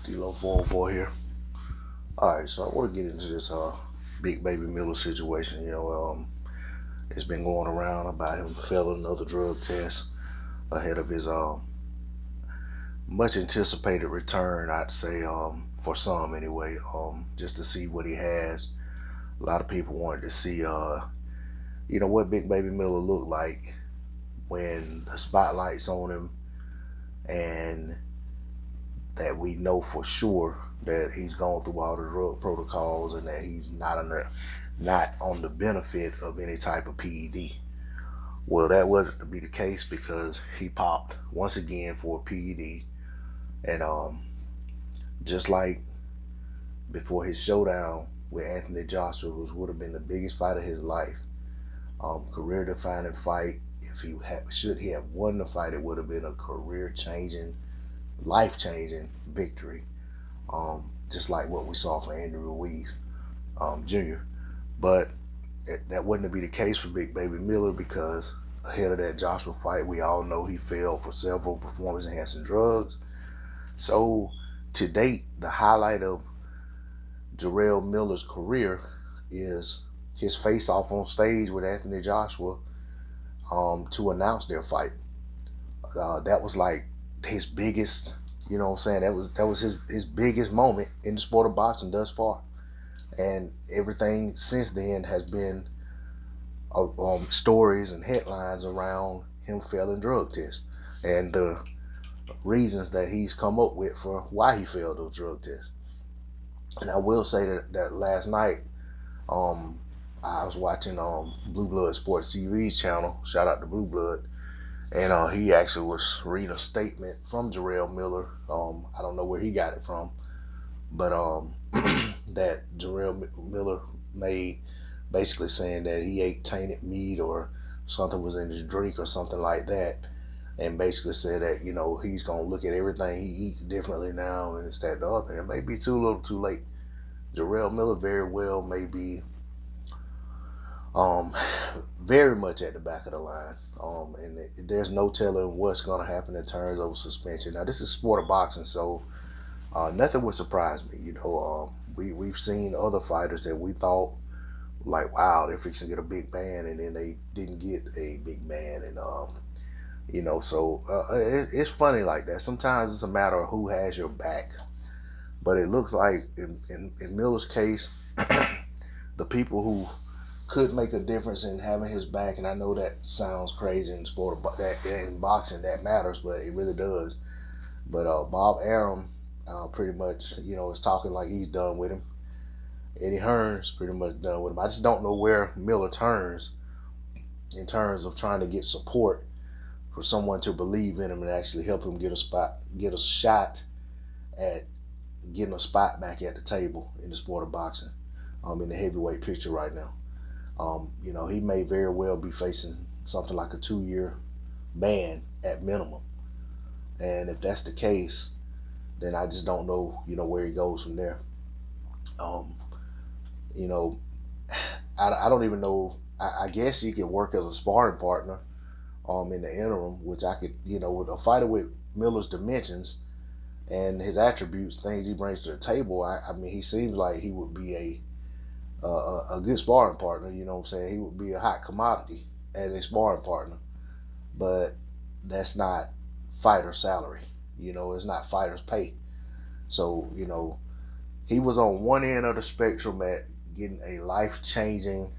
Kilo 404 here. Alright, so I want to get into this Big Baby Miller situation. It's been going around about him failing another drug test ahead of his much anticipated return, I'd say, for some anyway, just to see what he has. A lot of people wanted to see what Big Baby Miller looked like when the spotlight's on him, and that we know for sure that he's gone through all the drug protocols and that he's not on the benefit of any type of PED. Well, that wasn't to be the case because he popped once again for a PED, and just like before his showdown with Anthony Joshua, which would have been the biggest fight of his life, career-defining fight. If should he have won the fight, it would have been a career-changing, life-changing victory, just like what we saw for Andy Ruiz Jr. But that wasn't to be the case for Big Baby Miller, because ahead of that Joshua fight, we all know he failed for several performance-enhancing drugs. So to date, the highlight of Jarrell Miller's career is his face-off on stage with Anthony Joshua to announce their fight. That was like his biggest, that was his biggest moment in the sport of boxing thus far. And everything since then has been stories and headlines around him failing drug tests and the reasons that he's come up with for why he failed those drug tests. And I will say that last night, I was watching Blue Blood Sports TV channel. Shout out to Blue Blood. And he actually was reading a statement from Jarrell Miller. I don't know where he got it from, but that Jarrell Miller made, basically saying that he ate tainted meat or something was in his drink or something like that, and basically said that he's gonna look at everything he eats differently now, and it's that and the other. It may be too little, too late. Jarrell Miller very well may be very much at the back of the line, and there's no telling what's going to happen in terms of suspension. Now, this is sport of boxing, so nothing would surprise me. We've seen other fighters that we thought, like, wow, they're fixing to get a big man, and then they didn't get a big man, and it's funny like that. Sometimes it's a matter of who has your back, but it looks like in Miller's case, the people who could make a difference in having his back, and I know that sounds crazy in sport, but that in boxing that matters, but it really does. But Bob Arum pretty much, is talking like he's done with him. Eddie Hearn's pretty much done with him. I just don't know where Miller turns in terms of trying to get support for someone to believe in him and actually help him get a shot at getting a spot back at the table in the sport of boxing, in the heavyweight picture right now. He may very well be facing something like a 2-year ban at minimum. And if that's the case, then I just don't know, where he goes from there. I don't even know. I guess he could work as a sparring partner in the interim, which I could, with a fighter with Miller's dimensions and his attributes, things he brings to the table. I mean, he seems like he would be a good sparring partner. He would be a hot commodity as a sparring partner, but that's not fighter salary. It's not fighter's pay. So he was on one end of the spectrum at getting a life-changing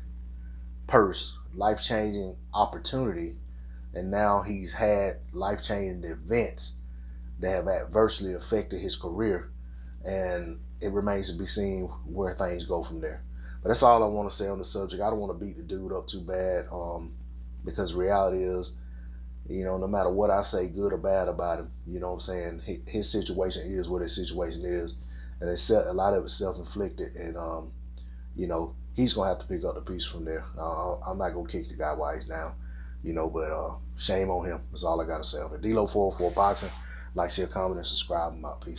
purse, life-changing opportunity, and now he's had life-changing events that have adversely affected his career, and it remains to be seen where things go from there. But that's all I want to say on the subject. I don't want to beat the dude up too bad, because reality is, no matter what I say, good or bad about him, his situation is what his situation is, and a lot of it's self-inflicted, and he's gonna have to pick up the piece from there. I'm not gonna kick the guy while he's down, but shame on him. That's all I gotta say on it. D-Lo 404 Boxing. Like, share, comment, and subscribe. I'm out. Peace.